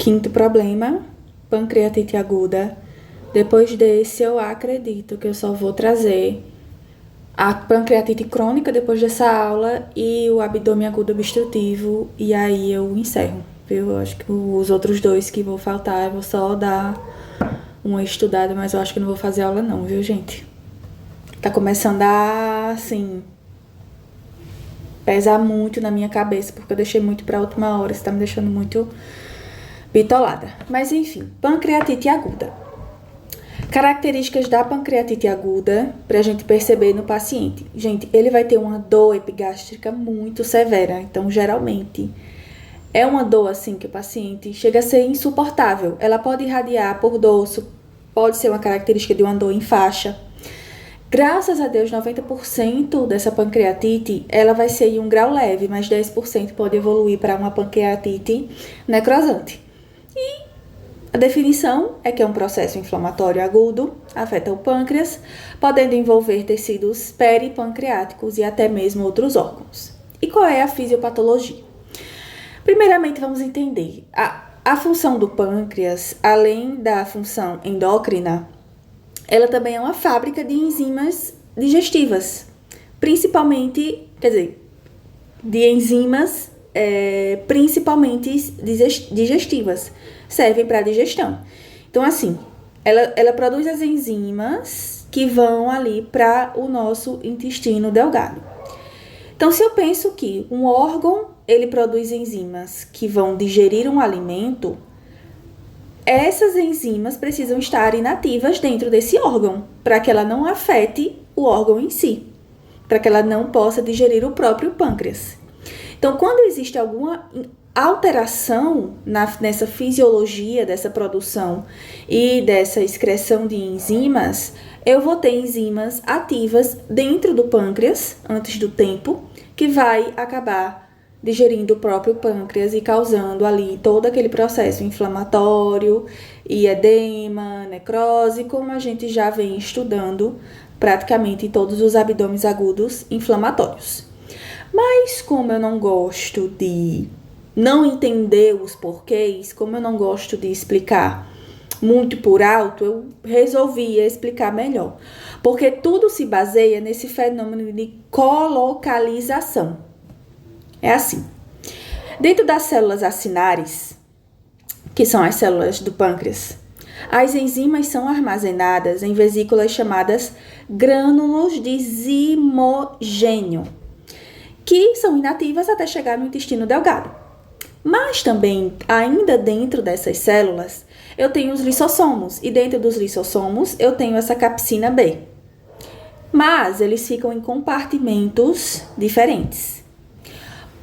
Quinto problema, pancreatite aguda. Depois desse, eu acredito que eu só vou trazer a pancreatite crônica depois dessa aula e o abdômen agudo obstrutivo, e aí eu encerro, viu? Eu acho que os outros dois que vão faltar, eu vou só dar uma estudada, mas eu acho que não vou fazer aula não, viu, gente? Tá começando a, assim, pesar muito na minha cabeça, porque eu deixei muito pra última hora, isso tá me deixando muito bitolada. Mas enfim, pancreatite aguda. Características da pancreatite aguda pra gente perceber no paciente. Gente, ele vai ter uma dor epigástrica muito severa, então geralmente é uma dor assim que o paciente chega a ser insuportável. Ela pode irradiar por dorso, pode ser uma característica de uma dor em faixa. Graças a Deus, 90% dessa pancreatite, ela vai ser em um grau leve, mas 10% pode evoluir para uma pancreatite necrosante. E a definição é que é um processo inflamatório agudo, afeta o pâncreas, podendo envolver tecidos peripancreáticos e até mesmo outros órgãos. E qual é a fisiopatologia? Primeiramente, vamos entender a função do pâncreas, além da função endócrina, ela também é uma fábrica de enzimas digestivas, principalmente, de enzimas principalmente digestivas, servem para digestão. Então, assim, ela produz as enzimas que vão ali para o nosso intestino delgado. Então, se eu penso que um órgão, ele produz enzimas que vão digerir um alimento, essas enzimas precisam estar inativas dentro desse órgão, para que ela não afete o órgão em si, para que ela não possa digerir o próprio pâncreas. Então, quando existe alguma alteração nessa fisiologia dessa produção e dessa excreção de enzimas, eu vou ter enzimas ativas dentro do pâncreas, antes do tempo, que vai acabar digerindo o próprio pâncreas e causando ali todo aquele processo inflamatório e edema, necrose, como a gente já vem estudando praticamente em todos os abdômenes agudos inflamatórios. Mas como eu não gosto de não entender os porquês, como eu não gosto de explicar muito por alto, eu resolvi explicar melhor. Porque tudo se baseia nesse fenômeno de colocalização. É assim, dentro das células acinares, que são as células do pâncreas, as enzimas são armazenadas em vesículas chamadas grânulos de zimogênio, que são inativas até chegar no intestino delgado. Mas também, ainda dentro dessas células, eu tenho os lisossomos, e dentro dos lisossomos eu tenho essa capsina B. Mas eles ficam em compartimentos diferentes.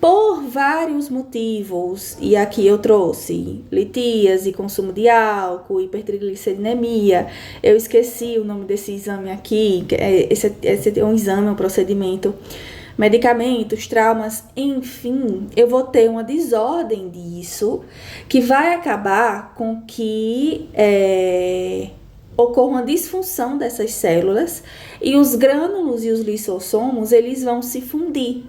Por vários motivos, e aqui eu trouxe litíase, consumo de álcool, hipertrigliceridemia, eu esqueci o nome desse exame aqui, esse é um exame, um procedimento, medicamentos, traumas, enfim, eu vou ter uma desordem disso, que vai acabar com que ocorra uma disfunção dessas células, e os grânulos e os lisossomos, eles vão se fundir.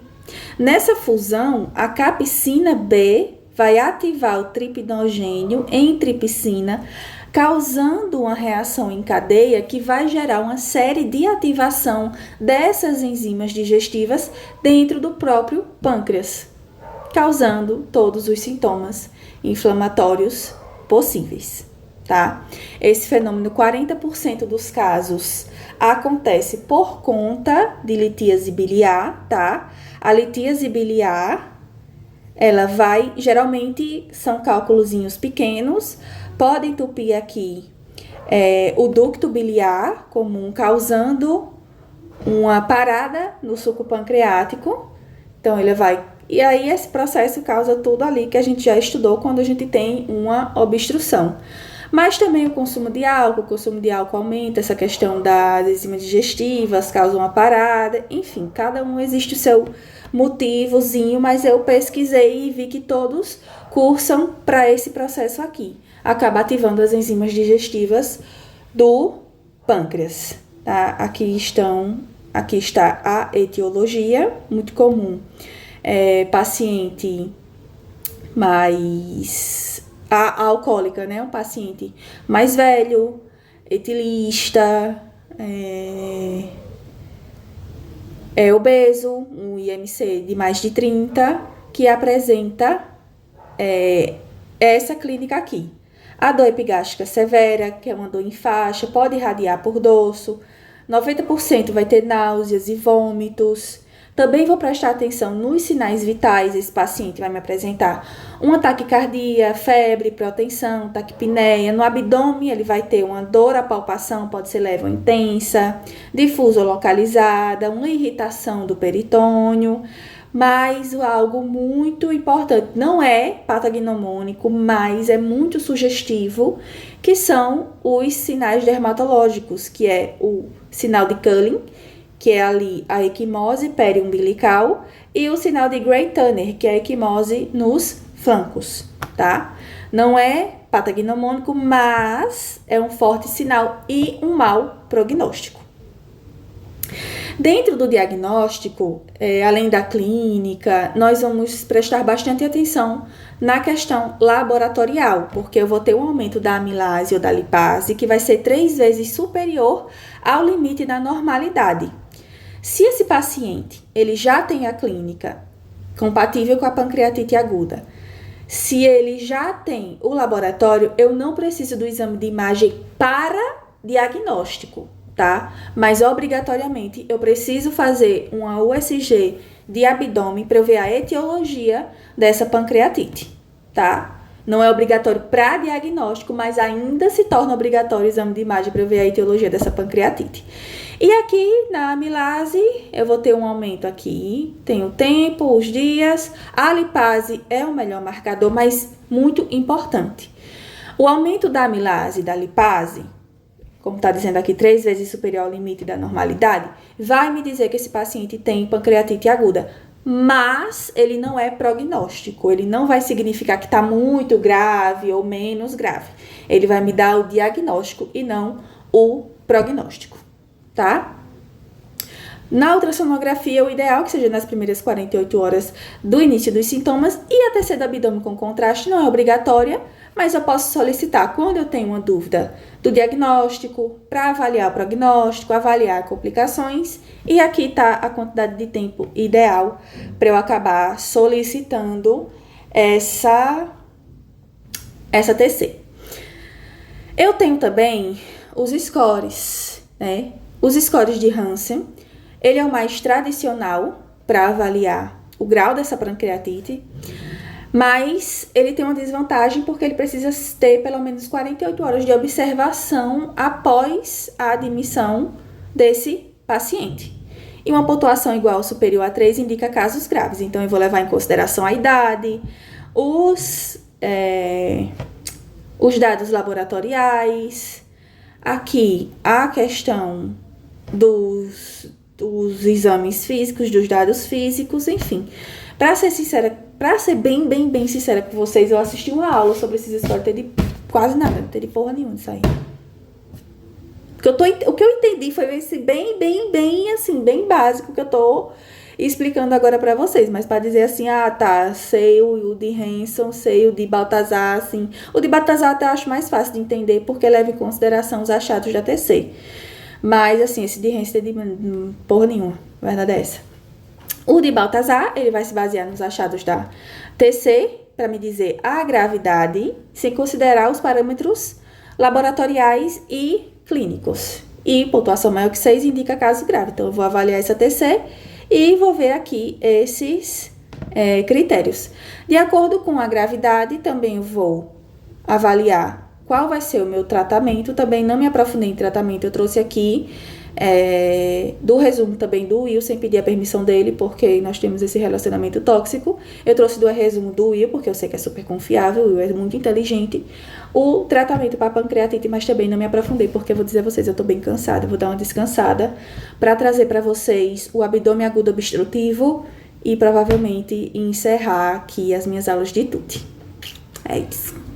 Nessa fusão, a capsina B vai ativar o tripnogênio em tripsina, causando uma reação em cadeia que vai gerar uma série de ativação dessas enzimas digestivas dentro do próprio pâncreas, causando todos os sintomas inflamatórios possíveis, tá? Esse fenômeno, 40% dos casos, acontece por conta de litíase biliar, tá? A litíase biliar, ela vai, geralmente são cálculozinhos pequenos, pode entupir aqui o ducto biliar comum, causando uma parada no suco pancreático. Então, ele vai... E aí, esse processo causa tudo ali que a gente já estudou quando a gente tem uma obstrução. Mas também o consumo de álcool aumenta essa questão das enzimas digestivas, causa uma parada, enfim, cada um existe o seu motivozinho, mas eu pesquisei e vi que todos cursam para esse processo aqui. Acaba ativando as enzimas digestivas do pâncreas, tá? Aqui está a etiologia, muito comum. Paciente mais a alcoólica, né? Um paciente mais velho, etilista, obeso, um IMC de mais de 30, que apresenta essa clínica aqui. A dor epigástrica severa, que é uma dor em faixa, pode irradiar por dorso. 90% vai ter náuseas e vômitos. Também vou prestar atenção nos sinais vitais. Esse paciente vai me apresentar uma taquicardia, febre, protensão, taquipneia. No abdômen, ele vai ter uma dor à palpação, pode ser leve ou intensa, difusa ou localizada, uma irritação do peritônio. Mas algo muito importante, não é patognomônico, mas é muito sugestivo, que são os sinais dermatológicos, que é o sinal de Cullen, que é ali a equimose periumbilical, e o sinal de Gray-Turner, que é a equimose nos flancos, tá? Não é patognomônico, mas é um forte sinal e um mau prognóstico. Dentro do diagnóstico, além da clínica, nós vamos prestar bastante atenção na questão laboratorial, porque eu vou ter um aumento da amilase ou da lipase que vai ser 3 vezes superior ao limite da normalidade. Se esse paciente ele já tem a clínica compatível com a pancreatite aguda, se ele já tem o laboratório, eu não preciso do exame de imagem para diagnóstico, tá? Mas obrigatoriamente eu preciso fazer uma USG de abdômen para eu ver a etiologia dessa pancreatite, tá? Não é obrigatório para diagnóstico, mas ainda se torna obrigatório o exame de imagem para eu ver a etiologia dessa pancreatite. E aqui na amilase eu vou ter um aumento aqui, tem o tempo, os dias. A lipase é o melhor marcador, mas muito importante. O aumento da amilase e da lipase, como está dizendo aqui, 3 vezes superior ao limite da normalidade, vai me dizer que esse paciente tem pancreatite aguda. Mas ele não é prognóstico, ele não vai significar que está muito grave ou menos grave. Ele vai me dar o diagnóstico e não o prognóstico, tá? Na ultrassonografia, o ideal é que seja nas primeiras 48 horas do início dos sintomas, e a TC do abdômen com contraste não é obrigatória, mas eu posso solicitar quando eu tenho uma dúvida do diagnóstico, para avaliar o prognóstico, avaliar complicações, e aqui está a quantidade de tempo ideal para eu acabar solicitando essa TC. Eu tenho também os scores, né? Os scores de Hansen, ele é o mais tradicional para avaliar o grau dessa pancreatite, mas ele tem uma desvantagem porque ele precisa ter pelo menos 48 horas de observação após a admissão desse paciente. E uma pontuação igual ou superior a 3 indica casos graves. Então, eu vou levar em consideração a idade, os dados laboratoriais, aqui a questão dos exames físicos, dos dados físicos, enfim. Para ser sincera, para ser bem sincera com vocês, eu assisti uma aula sobre esses scores, não entendi quase nada, não entendi porra nenhuma disso aí. O que eu entendi foi esse bem básico que eu tô explicando agora para vocês, mas para dizer assim, sei o de Hansen, sei o de Baltazar, assim, o de Baltazar até acho mais fácil de entender, porque leva em consideração os achados da TC. Mas, assim, esse de Hansen de porra nenhuma, a verdade é essa. O de Baltazar, ele vai se basear nos achados da TC, para me dizer a gravidade, sem considerar os parâmetros laboratoriais e clínicos. E pontuação maior que 6 indica caso grave. Então, eu vou avaliar essa TC e vou ver aqui esses critérios. De acordo com a gravidade, também vou avaliar qual vai ser o meu tratamento. Também não me aprofundei em tratamento, eu trouxe aqui do resumo também do Will, sem pedir a permissão dele, porque nós temos esse relacionamento tóxico. Eu trouxe do resumo do Will, porque eu sei que é super confiável, o Will é muito inteligente, o tratamento para pancreatite, mas também não me aprofundei, porque eu vou dizer a vocês, eu tô bem cansada, eu vou dar uma descansada para trazer para vocês o abdômen agudo obstrutivo e provavelmente encerrar aqui as minhas aulas de TUT. É isso.